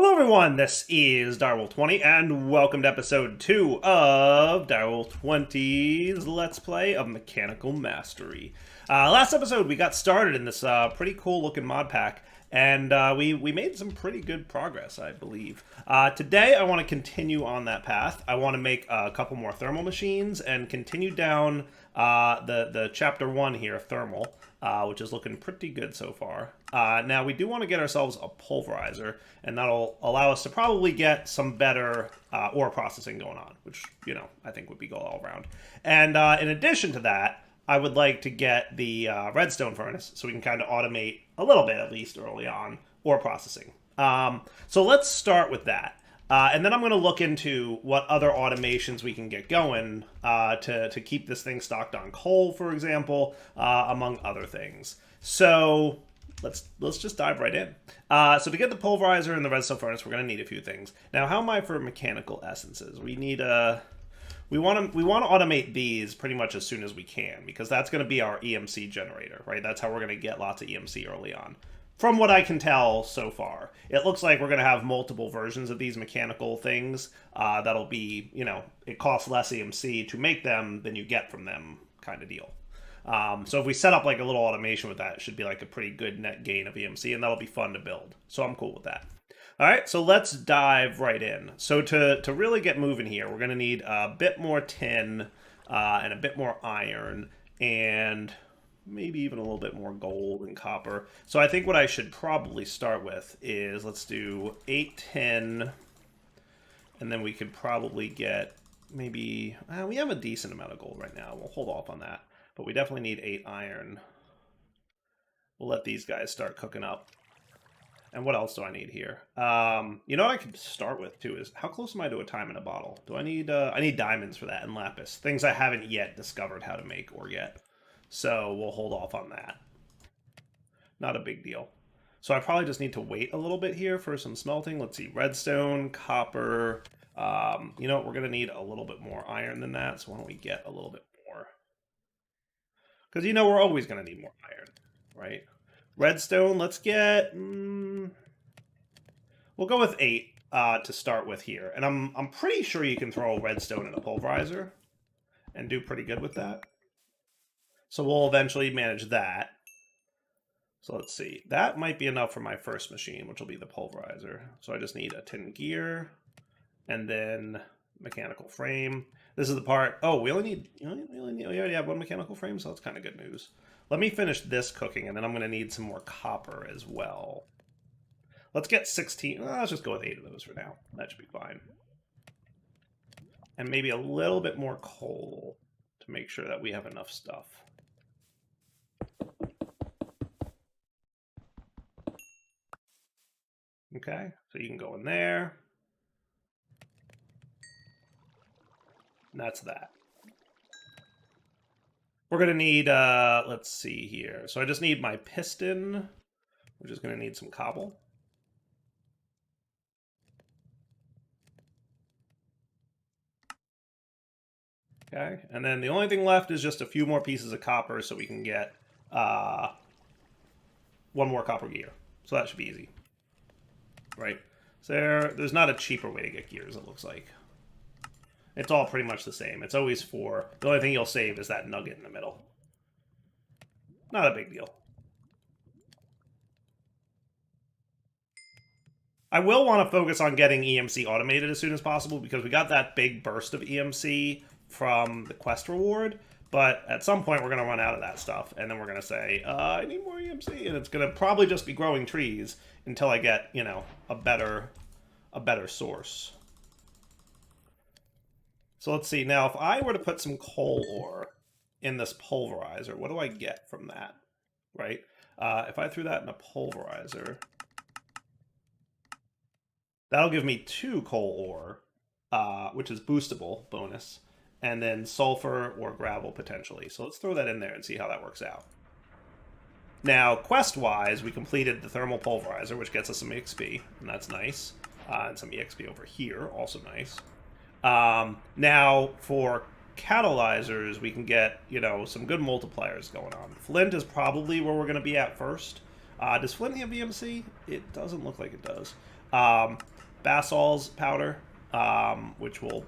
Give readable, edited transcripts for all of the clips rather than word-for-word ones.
Hello everyone, this is Direwolf20 and welcome to episode 2 of Direwolf20's Let's Play of Mechanical Mastery. Last episode we got started in this pretty cool looking mod pack and we made some pretty good progress, I believe. Today I want to continue on that path. I want to make a couple more thermal machines and continue down the chapter 1 here, thermal. Which is looking pretty good so far. Now, we do want to get ourselves a pulverizer, and that'll allow us to probably get some better ore processing going on, which, you know, I think would be good all around. And in addition to that, I would like to get the redstone furnace, so we can kind of automate a little bit, at least early on, ore processing. So let's start with that. And then I'm going to look into what other automations we can get going to keep this thing stocked on coal, for example, among other things. So let's just dive right in. So to get the pulverizer and the redstone furnace, we're going to need a few things. Now, how am I for mechanical essences? We need we want to automate these pretty much as soon as we can, because that's going to be our EMC generator, right? That's how we're going to get lots of EMC early on. From what I can tell so far, it looks like we're going to have multiple versions of these mechanical things. That'll be, you know, it costs less EMC to make them than you get from them kind of deal. So if we set up like a little automation with that, it should be like a pretty good net gain of EMC, and that'll be fun to build. So I'm cool with that. All right, so let's dive right in. So to really get moving here, we're going to need a bit more tin and a bit more iron and maybe even a little bit more gold and copper. So I think what I should probably start with is let's do 8 tin, and then we could probably get maybe, we have a decent amount of gold right now. We'll hold off on that, but we definitely need 8 iron. We'll let these guys start cooking up. And what else do I need here? You know what I could start with too is, how close am I to a time in a bottle? Do I need diamonds for that and lapis, things I haven't yet discovered how to make or yet. So we'll hold off on that. Not a big deal. So I probably just need to wait a little bit here for some smelting. Let's see, redstone, copper. You know what, we're going to need a little bit more iron than that. So why don't we get a little bit more? Because, you know, we're always going to need more iron, right? Redstone, let's get... we'll go with 8 to start with here. And I'm pretty sure you can throw redstone in a pulverizer and do pretty good with that. So we'll eventually manage that. So let's see. That might be enough for my first machine, which will be the pulverizer. So I just need a tin gear and then mechanical frame. This is the part. Oh, we already have one mechanical frame, so that's kind of good news. Let me finish this cooking, and then I'm going to need some more copper as well. Let's get 16. Let's just go with 8 of those for now. That should be fine. And maybe a little bit more coal to make sure that we have enough stuff. Okay, so you can go in there. And that's that. We're going to need, let's see here. So I just need my piston. We're just going to need some cobble. Okay, and then the only thing left is just a few more pieces of copper so we can get one more copper gear. So that should be easy. Right, so there's not a cheaper way to get gears, it looks like. It's all pretty much the same. It's always 4. The only thing you'll save is that nugget in the middle. Not a big deal. I will want to focus on getting EMC automated as soon as possible, because we got that big burst of EMC from the quest reward, but at some point we're going to run out of that stuff, and then we're going to say, I need more EMC, and it's going to probably just be growing trees until I get, you know, a better source. So let's see. Now, if I were to put some coal ore in this pulverizer, what do I get from that, right? If I threw that in a pulverizer, that'll give me 2 coal ore, which is boostable bonus, and then sulfur or gravel potentially. So let's throw that in there and see how that works out. Now, quest-wise, we completed the thermal pulverizer, which gets us some XP, and that's nice. And some EXP over here, also nice. Now, for catalyzers, we can get, you know, some good multipliers going on. Flint is probably where we're going to be at first. Does Flint have EMC? It doesn't look like it does. basalt's powder, which we'll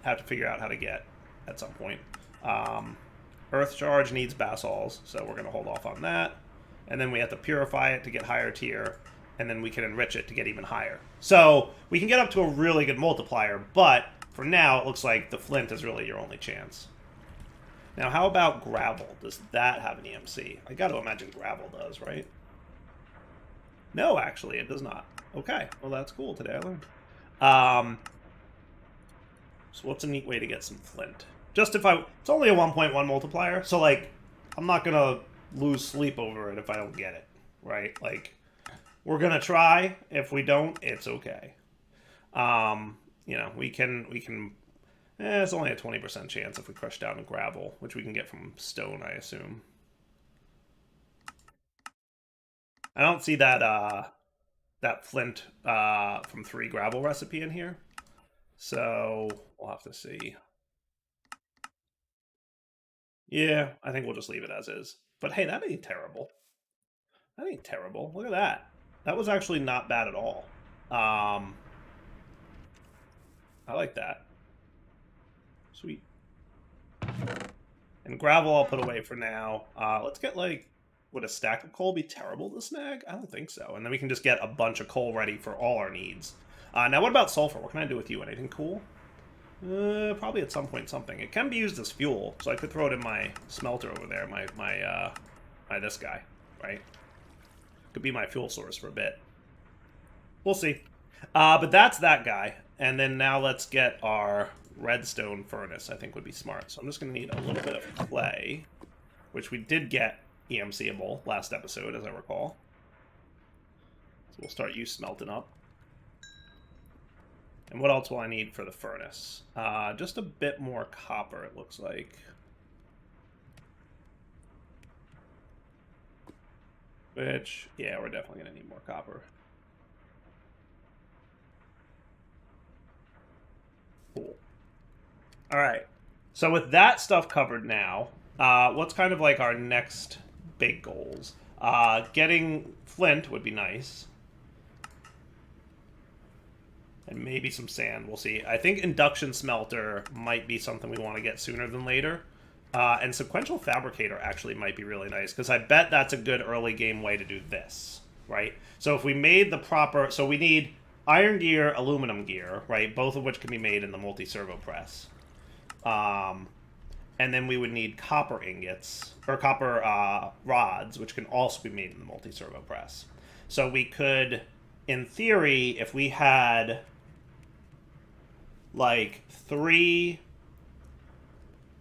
have to figure out how to get at some point. Earth charge needs basalts, so we're going to hold off on that. And then we have to purify it to get higher tier, and then we can enrich it to get even higher. So we can get up to a really good multiplier, but for now it looks like the flint is really your only chance. Now, how about gravel? Does that have an EMC? I got to imagine gravel does, right? No, actually, it does not. Okay, well, that's cool. Today I learned. So what's a neat way to get some flint? Just if it's only a 1.1 multiplier, so, like, I'm not going to lose sleep over it if I don't get it, right? Like, we're going to try. If we don't, it's okay. You know, we can it's only a 20% chance if we crush down to gravel, which we can get from stone, I assume. I don't see that that flint from 3 gravel recipe in here, so we'll have to see. Yeah, I think we'll just leave it as is. But hey, that ain't terrible. That ain't terrible. Look at that. That was actually not bad at all. I like that. Sweet. And gravel I'll put away for now. Let's get, like, would a stack of coal be terrible to snag? I don't think so. And then we can just get a bunch of coal ready for all our needs. Now, what about sulfur? What can I do with you? Anything cool? Probably at some point something. It can be used as fuel, so I could throw it in my smelter over there, my this guy, right? Could be my fuel source for a bit. We'll see. But that's that guy. And then now let's get our redstone furnace, I think would be smart. So I'm just going to need a little bit of clay, which we did get EMCable last episode, as I recall. So we'll start you smelting up. And what else will I need for the furnace? Just a bit more copper, it looks like. Which, yeah, we're definitely going to need more copper. Cool. All right. So with that stuff covered now, what's kind of like our next big goals? Getting flint would be nice. And maybe some sand. We'll see. I think induction smelter might be something we want to get sooner than later. And sequential fabricator actually might be really nice, because I bet that's a good early game way to do this, right? So if we made the proper... So we need iron gear, aluminum gear, right? Both of which can be made in the multi-servo press. And then we would need copper ingots, or copper rods, which can also be made in the multi-servo press. So we could, in theory, if we had like 3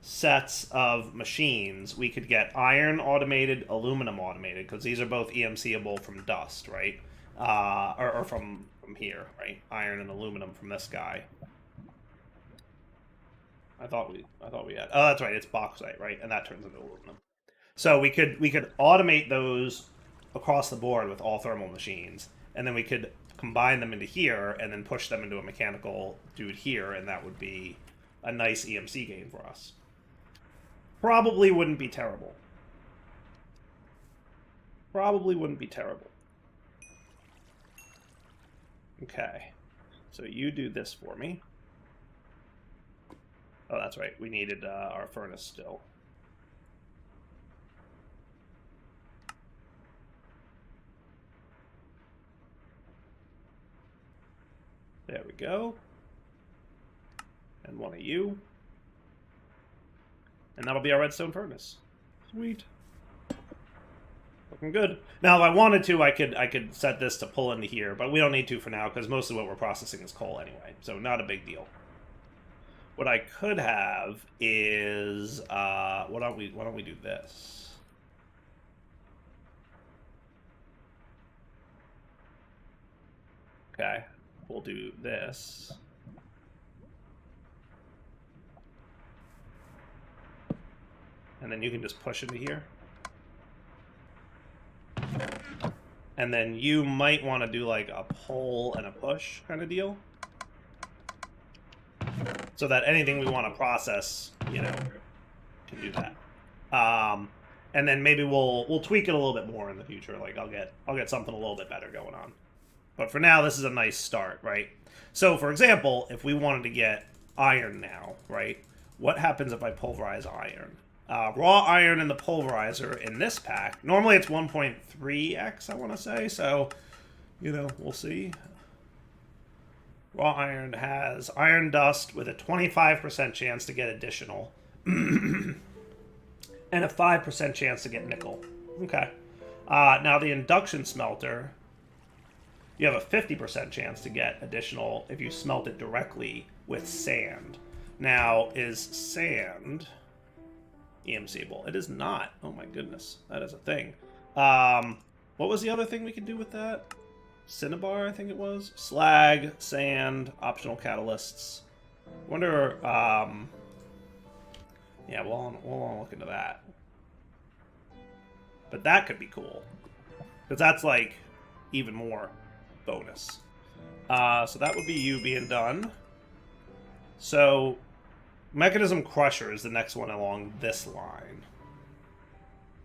sets of machines, we could get iron automated, aluminum automated, because these are both EMCable from dust, right? Or from here, right? Iron and aluminum from this guy. I thought we had. Oh, that's right. It's bauxite, right? And that turns into aluminum. So we could automate those across the board with all thermal machines, and then we could combine them into here and then push them into a mechanical dude here, and that would be a nice EMC gain for us. Probably wouldn't be terrible. Probably wouldn't be terrible. Okay. So you do this for me. Oh, that's right. We needed our furnace still. There we go. And one of you. And that'll be our redstone furnace. Sweet. Looking good. Now, if I wanted to, I could set this to pull into here, but we don't need to for now, because mostly what we're processing is coal anyway, so not a big deal. What I could have is, why don't we do this? Okay, we'll do this. And then you can just push into here. And then you might want to do like a pull and a push kind of deal. So that anything we want to process, you know, can do that. And then maybe we'll tweak it a little bit more in the future. Like I'll get something a little bit better going on. But for now, this is a nice start, right? So, for example, if we wanted to get iron now, right? What happens if I pulverize iron? Raw iron in the pulverizer in this pack, normally it's 1.3x, I want to say, so, we'll see. Raw iron has iron dust with a 25% chance to get additional, and a 5% chance to get nickel. Okay. Now the induction smelter, you have a 50% chance to get additional if you smelt it directly with sand. Now, is sand EMCable? It is not. Oh my goodness, that is a thing. What was the other thing we could do with that? Cinnabar, I think it was. Slag, sand, optional catalysts. Wonder. Yeah, we'll look into that. But that could be cool, because that's like even more bonus. So that would be you being done. So Mechanism Crusher is the next one along this line.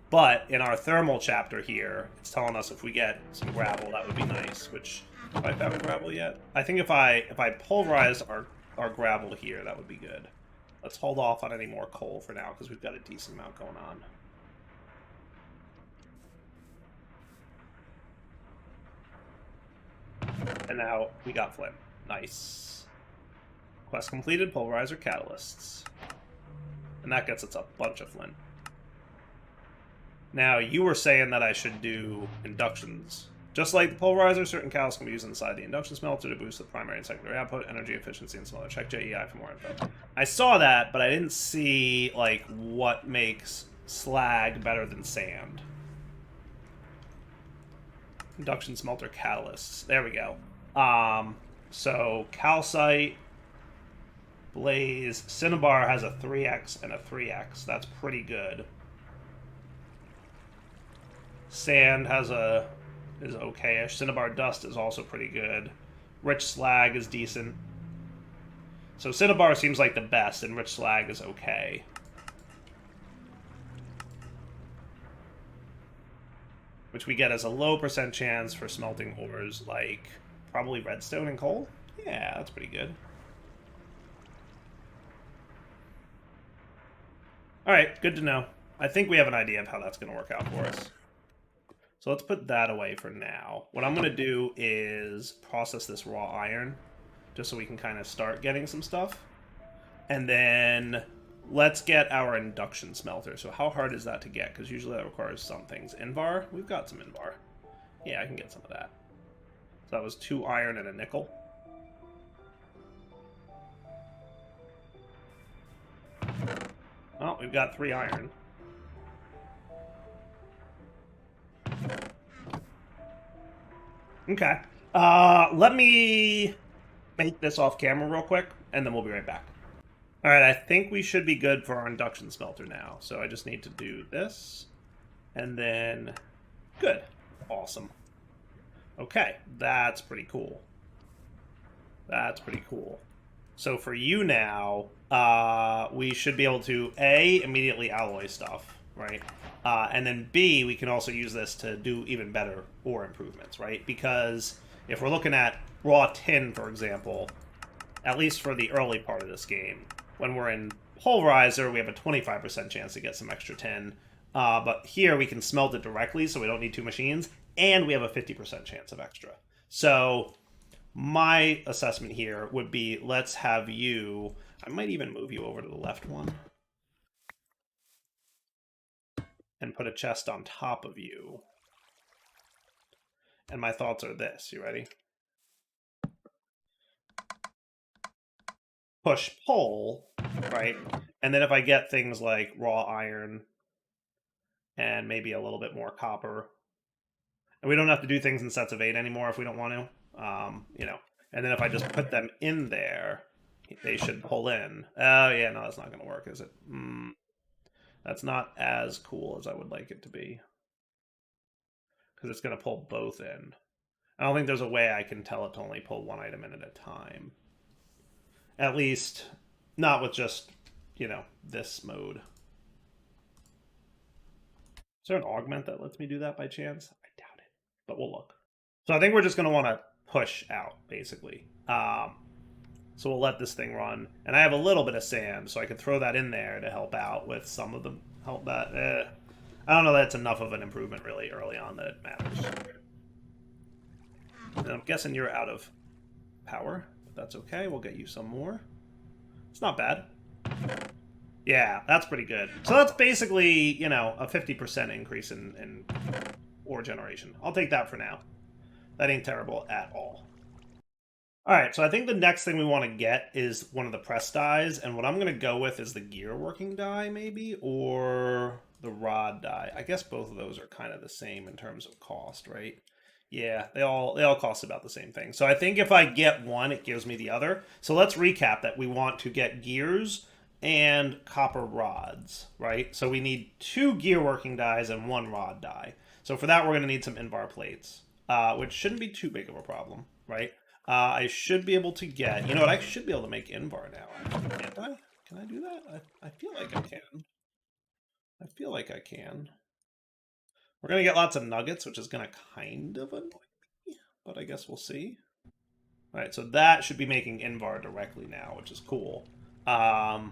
But in our thermal chapter here, it's telling us if we get some gravel, that would be nice. Which, have I found gravel yet? I think if I pulverize our gravel here, that would be good. Let's hold off on any more coal for now, because we've got a decent amount going on. And now we got flint. Nice. Quest completed, pulverizer catalysts. And that gets us a bunch of flint. Now, you were saying that I should do inductions. Just like the pulverizer, certain catalysts can be used inside the induction smelter to boost the primary and secondary output, energy efficiency, and smelter. Check JEI for more info. I saw that, but I didn't see, like, what makes slag better than sand. Induction smelter catalysts. There we go. So calcite, blaze, cinnabar has a 3x and a 3x. That's pretty good. Sand is okay-ish. Cinnabar dust is also pretty good. Rich slag is decent. So cinnabar seems like the best, and rich slag is okay. Which we get as a low % chance for smelting ores like probably redstone and coal. Yeah, that's pretty good. Alright, good to know. I think we have an idea of how that's going to work out for us. So let's put that away for now. What I'm going to do is process this raw iron, just so we can kind of start getting some stuff. And then let's get our induction smelter. So how hard is that to get? Because usually that requires some things. Invar? We've got some invar. Yeah, I can get some of that. So that was 2 iron and a nickel. Oh, we've got 3 iron. Okay. Let me make this off camera real quick, and then we'll be right back. Alright, I think we should be good for our induction smelter now. So I just need to do this, and then... Good. Awesome. Okay, that's pretty cool. That's pretty cool. So for you now, we should be able to, A, immediately alloy stuff, right? And then B, we can also use this to do even better ore improvements, right? Because if we're looking at raw tin, for example, at least for the early part of this game, when we're in pulverizer, we have a 25% chance to get some extra tin. But here we can smelt it directly, so we don't need 2 machines, and we have a 50% chance of extra. So my assessment here would be, let's have you... I might even move you over to the left one. And put a chest on top of you. And my thoughts are this. You ready? Push, pull, right? And then if I get things like raw iron and maybe a little bit more copper, and we don't have to do things in sets of 8 anymore if we don't want to, you know. And then if I just put them in there, they should pull in. Oh, yeah, no, that's not going to work, is it? That's not as cool as I would like it to be. Because it's going to pull both in. I don't think there's a way I can tell it to only pull 1 item in at a time. At least, not with just, you know, this mode. Is there an augment that lets me do that by chance? I doubt it, but we'll look. So I think we're just going to want to push out, basically. So we'll let this thing run. And I have a little bit of sand, so I could throw that in there to help out with some of the help that. I don't know that's enough of an improvement really early on that it matters. And I'm guessing you're out of power, but that's okay. We'll get you some more. It's not bad. Yeah, that's pretty good. So that's basically, you know, a 50% increase in ore generation. I'll take that for now. That ain't terrible at all. All right, so I think the next thing we want to get is one of the press dies, and what I'm going to go with is the gear working die, maybe, or the rod die. I guess both of those are kind of the same in terms of cost, right? Yeah, they all cost about the same thing. So I think if I get one, it gives me the other. So let's recap that we want to get gears and copper rods, right? So we need 2 gear working dies and 1 rod die. So for that, we're going to need some invar plates, which shouldn't be too big of a problem, right? I should be able to get... You know what? I should be able to make invar now. Can't I? Can I do that? I feel like I can. I feel like I can. We're going to get lots of nuggets, which is going to kind of annoy me. But I guess we'll see. All right, so that should be making invar directly now, which is cool. We're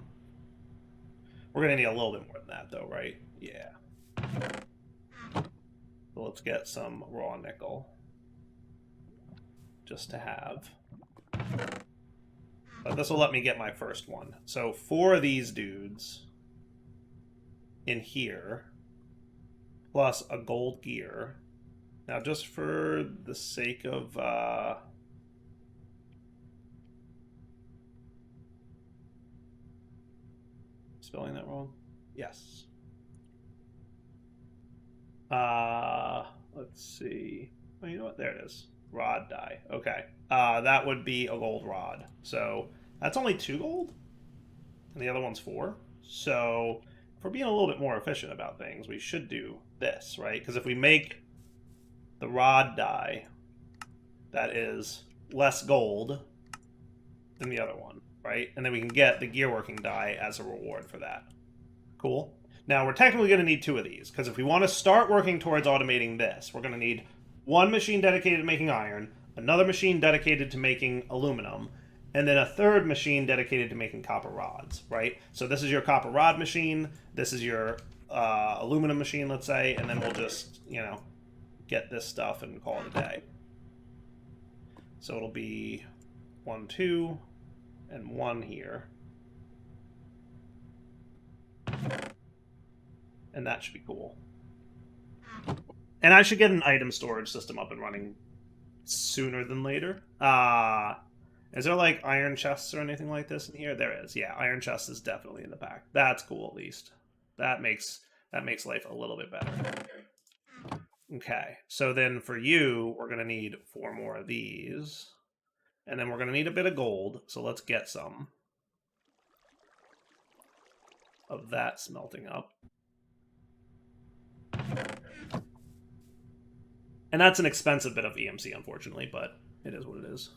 going to need a little bit more than that, though, right? Yeah. So let's get some raw nickel. Just to have. But this will let me get my first one. So 4 of these dudes in here, plus a gold gear. Now, just for the sake of spelling that wrong? Yes. Let's see. Oh, you know what? There it is. Rod die. Okay. That would be a gold rod. So that's only 2 gold? And the other one's 4. So if we're being a little bit more efficient about things, we should do this, right? Because if we make the rod die, that is less gold than the other one, right? And then we can get the gear working die as a reward for that. Cool. Now, we're technically going to need 2 of these, because if we want to start working towards automating this, we're going to need 1 machine dedicated to making iron, another machine dedicated to making aluminum, and then a 3rd machine dedicated to making copper rods, right? So this is your copper rod machine, this is your aluminum machine, let's say, and then we'll just, you know, get this stuff and call it a day. So it'll be 1, 2, and 1 here. And that should be cool. And I should get an item storage system up and running sooner than later. Is there like iron chests or anything like this in here? There is. Yeah, iron chest is definitely in the pack. That's cool, at least. That makes life a little bit better. Okay, so then for you, we're gonna need 4 more of these, and then we're gonna need a bit of gold. So let's get some of that smelting up. And that's an expensive bit of EMC, unfortunately, but it is what it is.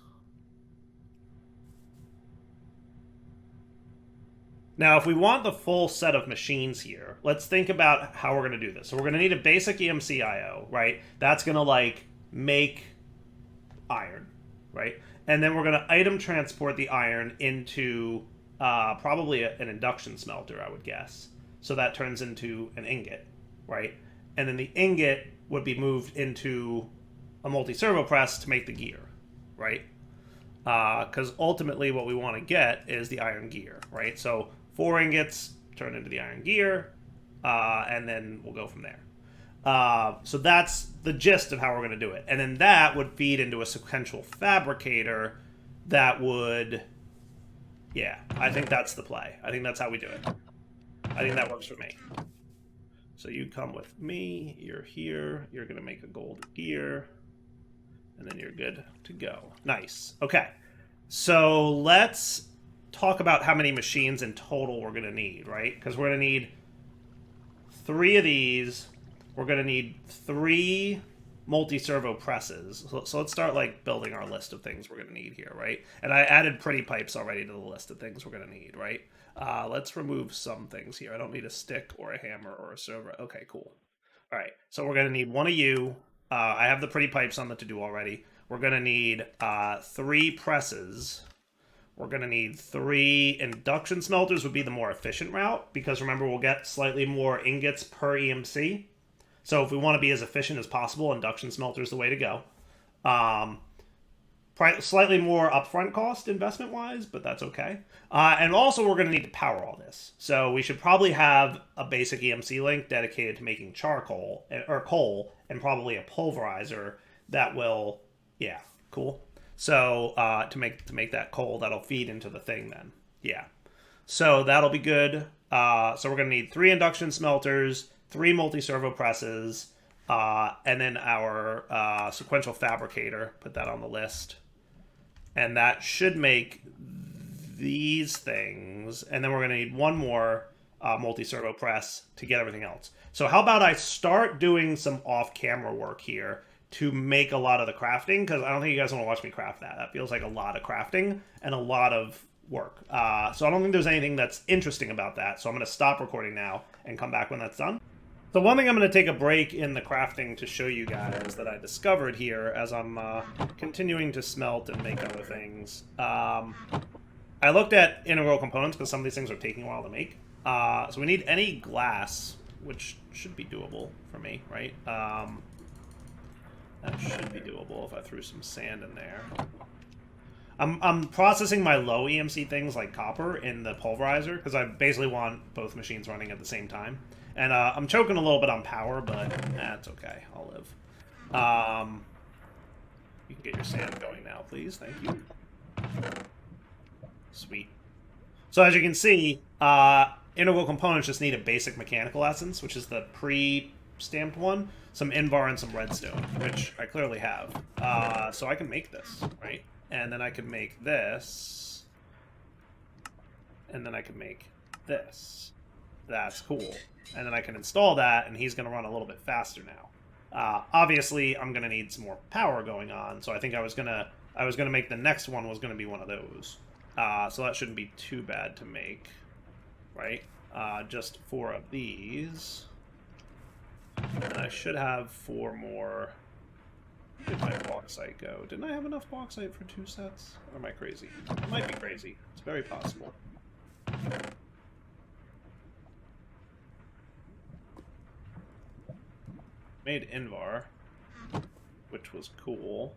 Now, if we want the full set of machines here, let's think about how we're going to do this. So we're going to need a basic EMC IO, right? That's going to, like, make iron, right? And then we're going to item transport the iron into probably an induction smelter, I would guess. So that turns into an ingot, right? And then the ingot would be moved into a multi-servo press to make the gear, right? Because ultimately what we want to get is the iron gear, right? So 4 ingots turn into the iron gear, and then we'll go from there. So that's the gist of how we're going to do it. And then that would feed into a sequential fabricator that would... Yeah, I think that's the play. I think that's how we do it. I think that works for me. So you come with me, you're here, you're going to make a gold gear, and then you're good to go. Nice. Okay, so let's talk about how many machines in total we're going to need, right? Because we're going to need 3 of these. We're going to need 3 multi-servo presses. So let's start like building our list of things we're going to need here, right? And I added pretty pipes already to the list of things we're going to need, right? Let's remove some things here. I don't need a stick or a hammer or a servo. Okay, cool. All right, so we're going to need 1 of you. I have the pretty pipes on the to-do already. We're going to need 3 presses. We're going to need 3 induction smelters would be the more efficient route, because remember, we'll get slightly more ingots per EMC. So if we want to be as efficient as possible, induction smelter is the way to go. Slightly more upfront cost investment-wise, but that's okay. And also, we're going to need to power all this. So we should probably have a basic EMC link dedicated to making charcoal, or coal, and probably a pulverizer that will, yeah, cool. So to make that coal, that'll feed into the thing then. Yeah. So that'll be good. So we're going to need 3 induction smelters, 3 multi-servo presses, and then our sequential fabricator. Put that on the list. And that should make these things. And then we're going to need 1 more multi-servo press to get everything else. So how about I start doing some off-camera work here to make a lot of the crafting, because I don't think you guys want to watch me craft that. That feels like a lot of crafting and a lot of work. So I don't think there's anything that's interesting about that. So I'm going to stop recording now and come back when that's done. So one thing I'm going to take a break in the crafting to show you guys that I discovered here as I'm continuing to smelt and make other things. I looked at integral components because some of these things are taking a while to make. So we need any glass, which should be doable for me, right? That should be doable if I threw some sand in there. I'm processing my low EMC things like copper in the pulverizer because I basically want both machines running at the same time. And I'm choking a little bit on power, but that's okay. I'll live. You can get your sand going now, please. Thank you. Sweet. So as you can see, integral components just need a basic mechanical essence, which is the pre-stamped one, some invar and some redstone, which I clearly have. So I can make this, right? And then I can make this. And then I can make this. That's cool. And then I can install that, and he's going to run a little bit faster now. Obviously, I'm going to need some more power going on, so I think I was going to make the next one was going to be one of those. So that shouldn't be too bad to make, right? Just 4 of these. And I should have 4 more. Where did my bauxite go? Didn't I have enough bauxite for 2 sets? Or am I crazy? I might be crazy. It's very possible. Made Invar, which was cool.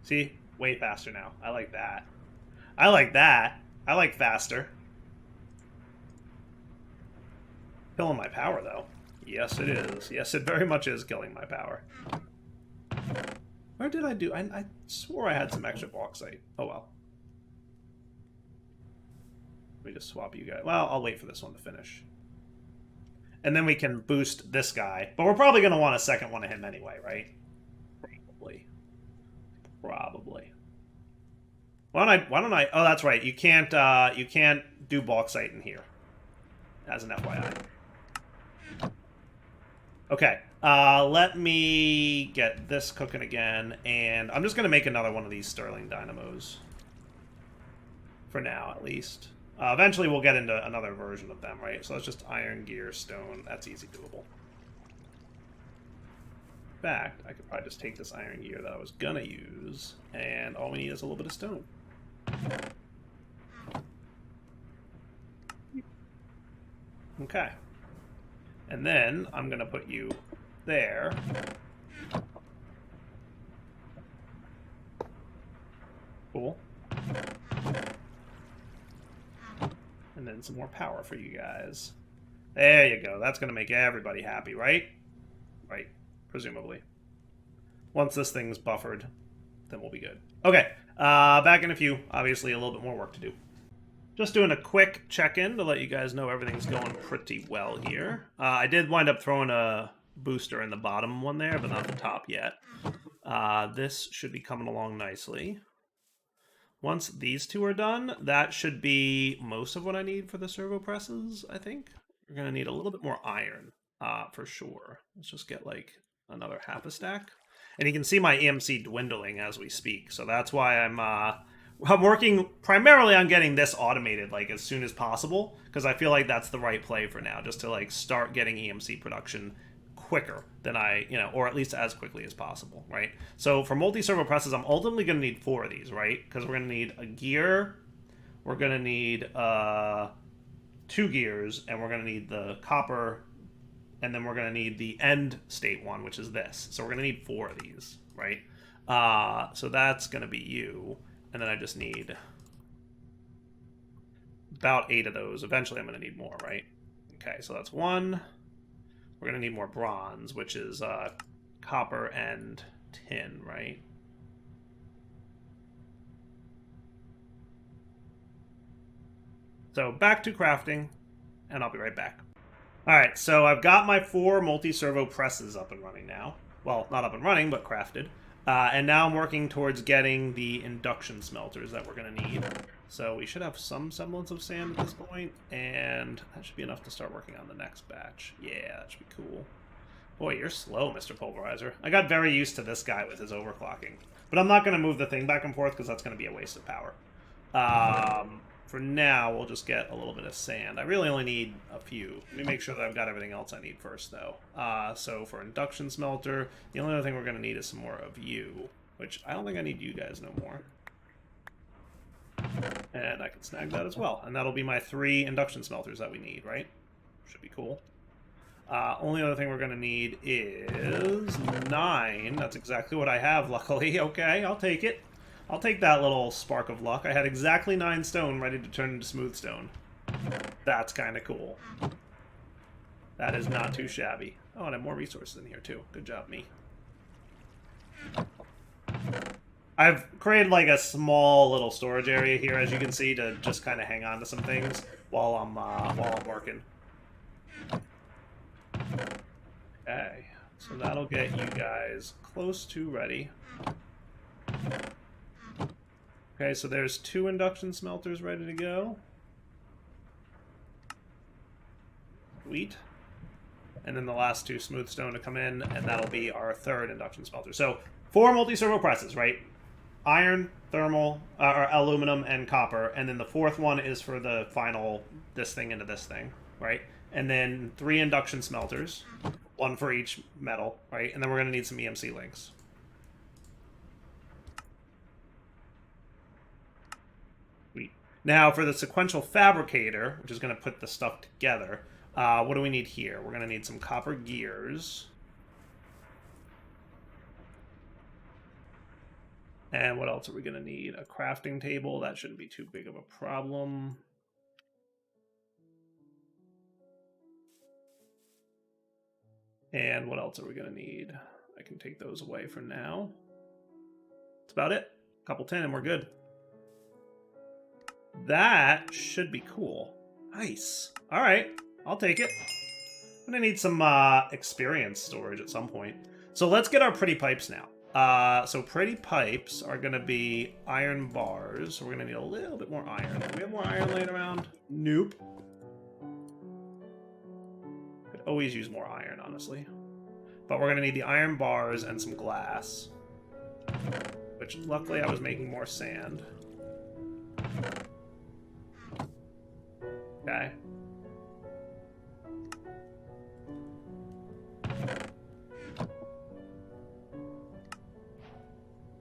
See? Way faster now. I like that. I like that. I like faster. Killing my power, though. Yes, it is. Yes, it very much is killing my power. Where did I do? I swore I had some extra bauxite. Oh, well. Let me just swap you guys. Well, I'll wait for this one to finish. And then we can boost this guy. But we're probably going to want a second one of him anyway, right? Probably. Probably. Why don't I... Oh, that's right. You can't do bauxite in here. As an FYI. Okay. Let me get this cooking again. And I'm just going to make another one of these Stirling dynamos. For now, at least. Eventually, we'll get into another version of them, right? So that's just iron, gear, stone. That's easy doable. In fact, I could probably just take this iron gear that I was going to use, and all we need is a little bit of stone. Okay. And then I'm going to put you there. Cool. And then some more power for you guys. There you go. That's going to make everybody happy, right? Right. Presumably. Once this thing's buffered, then we'll be good. Okay. Back in a few. Obviously, a little bit more work to do. Just doing a quick check-in to let you guys know everything's going pretty well here. I did wind up throwing a booster in the bottom one there, but not the top yet. This should be coming along nicely. Once these 2 are done, that should be most of what I need for the servo presses, I think. We're going to need a little bit more iron, for sure. Let's just get, like, another half a stack. And you can see my EMC dwindling as we speak, so that's why I'm working primarily on getting this automated, like, as soon as possible, because I feel like that's the right play for now, just to, like, start getting EMC production quicker than I, or at least as quickly as possible, right? So for multi-servo presses, I'm ultimately going to need 4 of these, right? Because we're going to need a gear, we're going to need 2 gears, and we're going to need the copper, and then we're going to need the end state one, which is this. So we're going to need 4 of these, right? So that's going to be you, and then I just need about 8 of those. Eventually I'm going to need more, right? Okay, so that's 1. We're going to need more bronze, which is copper and tin, right? So back to crafting, and I'll be right back. All right, so I've got my 4 multi-servo presses up and running now. Well, not up and running, but crafted. And now I'm working towards getting the induction smelters that we're going to need. So we should have some semblance of sand at this point, and that should be enough to start working on the next batch. Yeah, that should be cool. Boy, you're slow, Mr. Pulverizer. I got very used to this guy with his overclocking. But I'm not going to move the thing back and forth because that's going to be a waste of power. For now, we'll just get a little bit of sand. I really only need a few. Let me make sure that I've got everything else I need first, though. So for induction smelter, the only other thing we're going to need is some more of you, which I don't think I need you guys no more. And I can snag that as well. And that'll be my 3 induction smelters that we need, right? Should be cool. Only other thing we're going to need is 9. That's exactly what I have, luckily. Okay, I'll take it. I'll take that little spark of luck. I had exactly 9 stone ready to turn into smooth stone. That's kind of cool. That is not too shabby. Oh, and I have more resources in here, too. Good job, me. I've created like a small little storage area here, as you can see, to just kind of hang on to some things while I'm working. Okay, so that'll get you guys close to ready. Okay, so there's 2 induction smelters ready to go. Sweet. And then the last 2 smooth stone to come in, and that'll be our 3rd induction smelter. So 4 multi-servo presses, right? Iron, thermal, or aluminum, and copper. And then the 4th one is for the final this thing into this thing, right? And then 3 induction smelters, 1 for each metal, right? And then we're going to need some EMC links. Sweet. Now for the sequential fabricator, which is going to put the stuff together, what do we need here? We're going to need some copper gears. And what else are we going to need? A crafting table. That shouldn't be too big of a problem. And what else are we going to need? I can take those away for now. That's about it. A couple tin and we're good. That should be cool. Nice. All right. I'll take it. I'm going to need some experience storage at some point. So let's get our pretty pipes now. So pretty pipes are going to be iron bars. So we're going to need a little bit more iron. Do we have more iron laying around? Nope. Could always use more iron, honestly. But we're going to need the iron bars and some glass. Which, luckily, I was making more sand. Okay.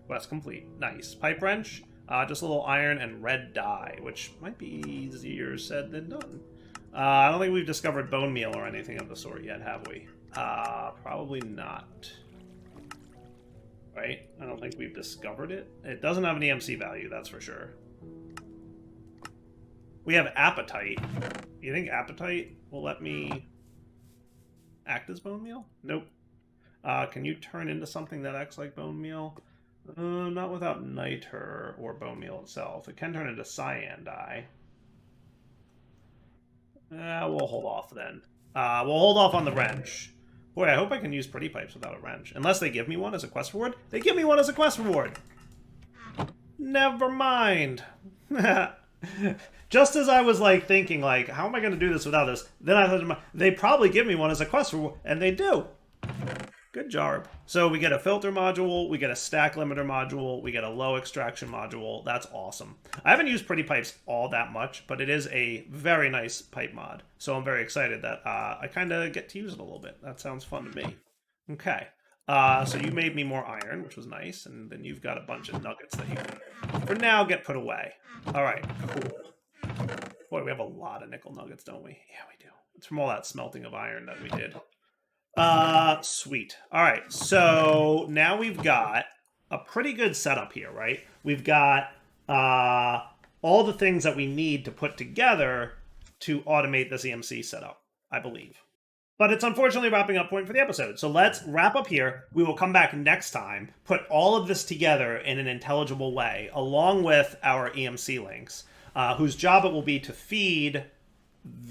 Quest complete. Nice. Pipe wrench, just a little iron and red dye, which might be easier said than done. I don't think we've discovered bone meal or anything of the sort yet, have we? Probably not. Right? I don't think we've discovered it. It doesn't have an EMC value, that's for sure. We have appetite. You think appetite will let me act as bone meal? Nope. Can you turn into something that acts like bone meal? Not without niter or bone meal itself. It can turn into cyan dye. We'll hold off then. We'll hold off on the wrench. Boy, I hope I can use pretty pipes without a wrench. Unless they give me one as a quest reward. They give me one as a quest reward! Never mind. Just as I was like thinking, like, how am I going to do this without this? Then I thought, they probably give me one as a quest reward, and they do. Good job. So we get a filter module, we get a stack limiter module, we get a low extraction module. That's awesome. I haven't used pretty pipes all that much, but it is a very nice pipe mod. So I'm very excited that I kind of get to use it a little bit. That sounds fun to me. Okay. So you made me more iron, which was nice, and then you've got a bunch of nuggets that you can, for now, get put away. All right, cool. Boy, we have a lot of nickel nuggets, don't we? Yeah, we do. It's from all that smelting of iron that we did. Sweet. All right, so now we've got a pretty good setup here, right? We've got all the things that we need to put together to automate this EMC setup, I believe. But it's unfortunately a wrapping up point for the episode. So let's wrap up here. We will come back next time, put all of this together in an intelligible way, along with our EMC links, whose job it will be to feed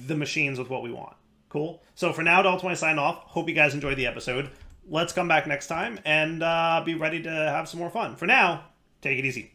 the machines with what we want. Cool. So for now, Adult 20 sign off. Hope you guys enjoyed the episode. Let's come back next time and be ready to have some more fun. For now, take it easy.